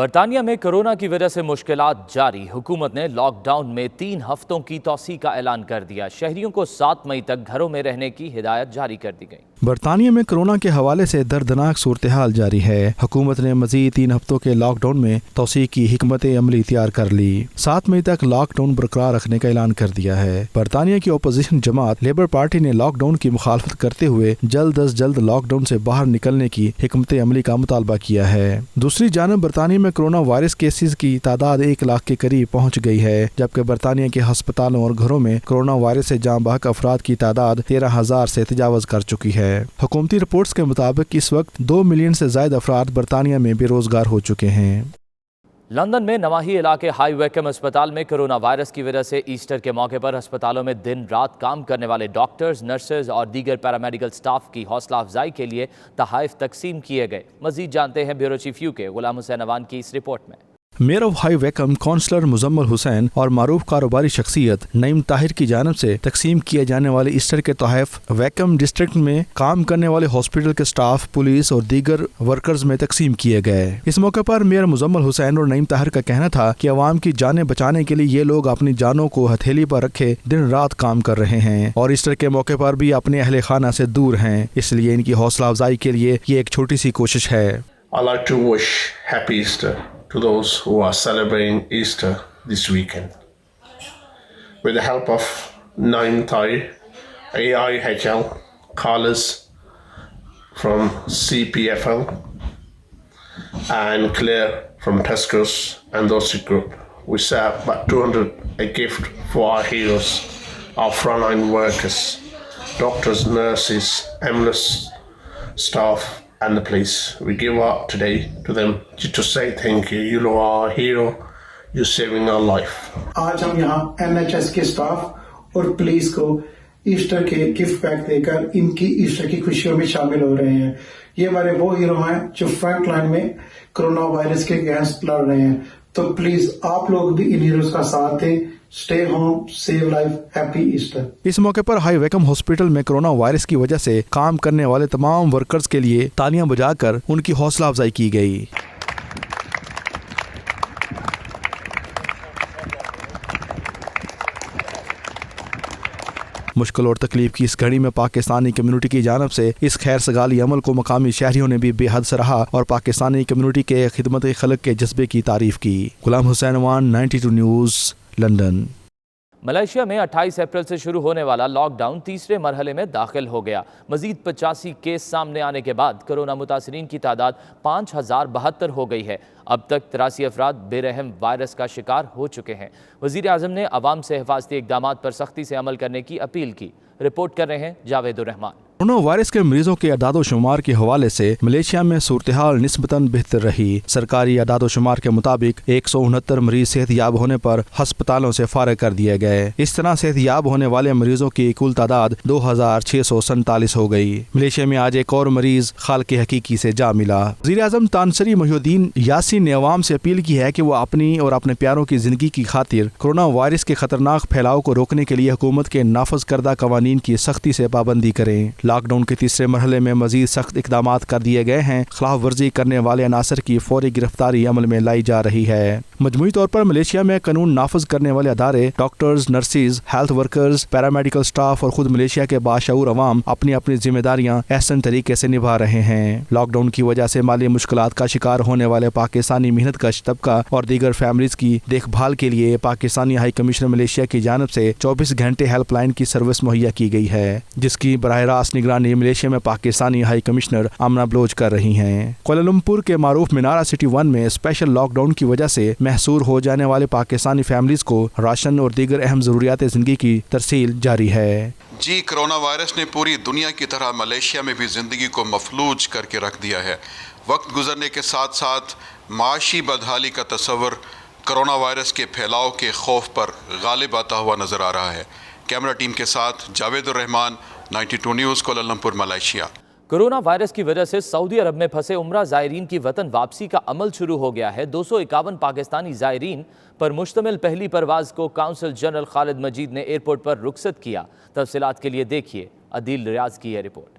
برطانیہ میں کورونا کی وجہ سے مشکلات جاری۔ حکومت نے لاک ڈاؤن میں 3 ہفتوں کی توسیع کا اعلان کر دیا۔ شہریوں کو 7 مئی تک گھروں میں رہنے کی ہدایت جاری کر دی گئی۔ برطانیہ میں کورونا کے حوالے سے دردناک صورتحال جاری ہے۔ حکومت نے مزید 3 ہفتوں کے لاک ڈاؤن میں توسیع کی حکمت عملی تیار کر لی۔ 7 مئی تک لاک ڈاؤن برقرار رکھنے کا اعلان کر دیا ہے۔ برطانیہ کی اپوزیشن جماعت لیبر پارٹی نے لاک ڈاؤن کی مخالفت کرتے ہوئے جلد از جلد لاک ڈاؤن سے باہر نکلنے کی حکمت عملی کا مطالبہ کیا ہے۔ دوسری جانب برطانیہ میں کورونا وائرس کیسز کی تعداد 1 لاکھ کے قریب پہنچ گئی ہے، جبکہ برطانیہ کے ہسپتالوں اور گھروں میں کورونا وائرس سے جاں بحق افراد کی تعداد 13,000 سے تجاوز کر چکی ہے۔ حکومتی رپورٹس کے مطابق اس وقت 2 ملین سے زائد افراد برطانیہ میں بے روزگار ہو چکے ہیں۔ لندن میں نواحی علاقے ہائی ویکم اسپتال میں کورونا وائرس کی وجہ سے ایسٹر کے موقع پر اسپتالوں میں دن رات کام کرنے والے ڈاکٹرز، نرسز اور دیگر پیرامیڈیکل سٹاف کی حوصلہ افزائی کے لیے تحائف تقسیم کیے گئے۔ مزید جانتے ہیں بیورو چیف یو کے غلام حسین اوان کی اس رپورٹ میں۔ Mayor of High Wycombe councillor Muzammil Hussain اور معروف کاروباری شخصیت نعیم طاہر کی جانب سے تقسیم کیے جانے والے ایسٹر کے تحائف ویکم ڈسٹرکٹ میں کام کرنے والے ہاسپٹل کے سٹاف، پولیس اور دیگر ورکرز میں تقسیم کیے گئے۔ اس موقع پر میئر مزمل حسین اور نعیم طاہر کا کہنا تھا کہ عوام کی جانیں بچانے کے لیے یہ لوگ اپنی جانوں کو ہتھیلی پر رکھے دن رات کام کر رہے ہیں اور ایسٹر کے موقع پر بھی اپنے اہل خانہ سے دور ہیں، اس لیے ان کی حوصلہ افزائی کے لیے یہ ایک چھوٹی سی کوشش ہے۔ I'd like to wish happy Easter to those who are celebrating Easter this weekend. With the help of Naim Tahir, AIHL, Carlos from CPFL, and Claire from Tesco's and Dorset Group, we set up about 200 a gift for our heroes, our frontline workers, doctors, nurses, ambulance staff, and the police. We give up today to them just to say thank you. You are our hero. You're saving our life. آج ہم یہاں NHS کے staff اور police کو Easter کے gift pack دے کر ان کی Easter کی خوشیوں میں شامل ہو رہے ہیں۔ یہ ہمارے وہ ہیرو ہیں جو فرنٹ لائن میں کرونا وائرس کے اگینسٹ لڑ رہے ہیں، تو پلیز آپ لوگ بھی ان ہیروز کا ساتھ دیں۔ Stay home, save life, happy Easter. اس موقع پر ہائی ویکم ہاسپٹل میں کورونا وائرس کی وجہ سے کام کرنے والے تمام ورکرز کے لیے تالیاں بجا کر ان کی حوصلہ افزائی کی گئی۔ مشکل اور تکلیف کی اس گھڑی میں پاکستانی کمیونٹی کی جانب سے اس خیر سگالی عمل کو مقامی شہریوں نے بھی بے حد سراہا اور پاکستانی کمیونٹی کے خدمت خلق کے جذبے کی تعریف کی۔ Ghulam Hussain Awan, 92 news, London. Malaysia میں 28 اپریل سے شروع ہونے والا لاک ڈاؤن تیسرے مرحلے میں داخل ہو گیا۔ مزید 85 کیس سامنے آنے کے بعد کورونا متاثرین کی تعداد 5072 ہو گئی ہے۔ اب تک 83 افراد بے رحم وائرس کا شکار ہو چکے ہیں۔ وزیر اعظم نے عوام سے حفاظتی اقدامات پر سختی سے عمل کرنے کی اپیل کی۔ رپورٹ کر رہے ہیں جاوید الرحمان۔ کورونا وائرس کے مریضوں کے اعداد و شمار کے حوالے سے ملیشیا میں صورتحال نسبتاً بہتر رہی۔ سرکاری اعداد و شمار کے مطابق 169 مریض صحت یاب ہونے پر ہسپتالوں سے فارغ کر دیے گئے۔ اس طرح صحت یاب ہونے والے مریضوں کی کل تعداد 2647 ہو گئی۔ ملیشیا میں آج ایک اور مریض خالق حقیقی سے جا ملا۔ وزیر اعظم تان سری محی الدین یاسین نے عوام سے اپیل کی ہے کہ وہ اپنی اور اپنے پیاروں کی زندگی کی خاطر کورونا وائرس کے خطرناک پھیلاؤ کو روکنے کے لیے حکومت کے نافذ کردہ قوانین کی سختی سے پابندی کریں۔ لاک ڈاؤن کے تیسرے مرحلے میں مزید سخت اقدامات کر دیے گئے ہیں۔ خلاف ورزی کرنے والے عناصر کی فوری گرفتاری عمل میں لائی جا رہی ہے۔ مجموعی طور پر ملیشیا میں قانون نافذ کرنے والے ادارے، doctors, nurses, health workers, paramedical staff اور خود ملیشیا کے باشعور عوام اپنی اپنی ذمہ داریاں احسن طریقے سے نبھا رہے ہیں۔ لاک ڈاؤن کی وجہ سے مالی مشکلات کا شکار ہونے والے پاکستانی محنت کش طبقہ اور دیگر فیملیز کی دیکھ بھال کے لیے پاکستانی ہائی کمشنر ملیشیا کی جانب سے 24 گھنٹے ہیلپ لائن کی سروس مہیا کی گئی ہے، جس کی براہ راست نگرانی ملیشیا میں پاکستانی ہائی کمشنر آمنہ بلوچ کر رہی ہیں۔ کوالالمپور کے معروف منارہ سٹی 1 میں اسپیشل لاک ڈاؤن کی وجہ سے محصور ہو جانے والے پاکستانی فیملیز کو راشن اور دیگر اہم ضروریات زندگی کی ترسیل جاری ہے۔ جی، کرونا وائرس نے پوری دنیا کی طرح ملیشیا میں بھی زندگی کو مفلوج کر کے رکھ دیا ہے۔ وقت گزرنے کے ساتھ ساتھ معاشی بدحالی کا تصور کرونا وائرس کے پھیلاؤ کے خوف پر غالب آتا ہوا نظر آ رہا ہے۔ کیمرہ ٹیم کے ساتھ جاوید الرحمان، 92 news, Kuala Lumpur, Malaysia. Corona virus کی وجہ سے سعودی عرب میں پھنسے عمرہ زائرین کی وطن واپسی کا عمل شروع ہو گیا ہے۔ 251 پاکستانی زائرین پر مشتمل پہلی پرواز کو کونسل جنرل خالد مجید نے ایئرپورٹ پر رخصت کیا۔ تفصیلات کے لیے دیکھیے عدیل ریاض کی یہ رپورٹ۔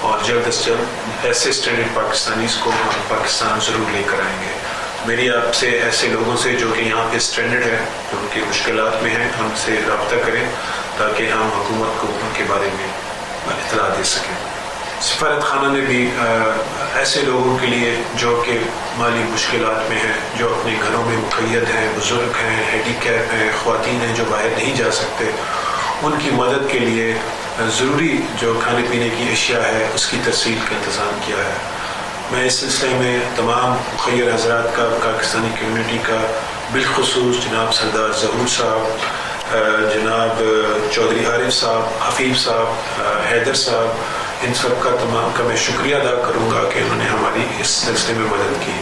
اور جلد از جلد ایسے اسٹرینڈڈ پاکستانیز کو ہم پاکستان ضرور لے کر آئیں گے. میری آپ سے ایسے لوگوں سے جو کہ یہاں پہ اسٹرینڈڈ ہیں، جو ان کی مشکلات میں ہیں، ہم سے رابطہ کریں تاکہ ہم حکومت کو ان کے بارے میں اطلاع دے سکیں. سفارت خانہ نے بھی ایسے لوگوں کے لیے جو کہ مالی مشکلات میں ہیں، جو اپنے گھروں میں مقید ہیں، بزرگ ہیں، ہینڈی کیپ ہیں، خواتین ہیں جو باہر نہیں جا سکتے، ان کی مدد کے لیے ضروری جو کھانے پینے کی اشیاء ہے اس کی ترسیل کا انتظام کیا ہے. میں اس سلسلے میں تمام مخیر حضرات کا، پاکستانی کمیونٹی کا، بالخصوص جناب سردار ظہور صاحب، جناب چودھری عارف صاحب، حفیظ صاحب، حیدر صاحب، ان سب کا تمام کا میں شکریہ ادا کروں گا کہ انہوں نے ہماری اس سلسلے میں مدد کی.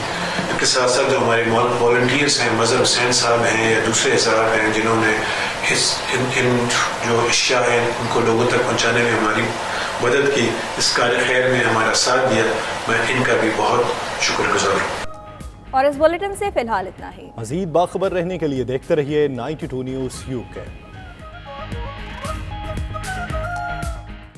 ان کے ساتھ ساتھ جو ہمارے والنٹیئرس ہیں، مظہر حسین صاحب ہیں یا دوسرے حضرات ہیں جنہوں نے ان جو اشیاء ہیں ان کو لوگوں تک پہنچانے میں ہماری مدد کی، اس کار خیر میں ہمارا ساتھ دیا، میں ان کا بھی بہت شکر گزار ہوں. اور اس بلیٹن سے فی الحال اتنا ہی. مزید باخبر رہنے کے لیے دیکھتے رہیے 92 نیوز UK.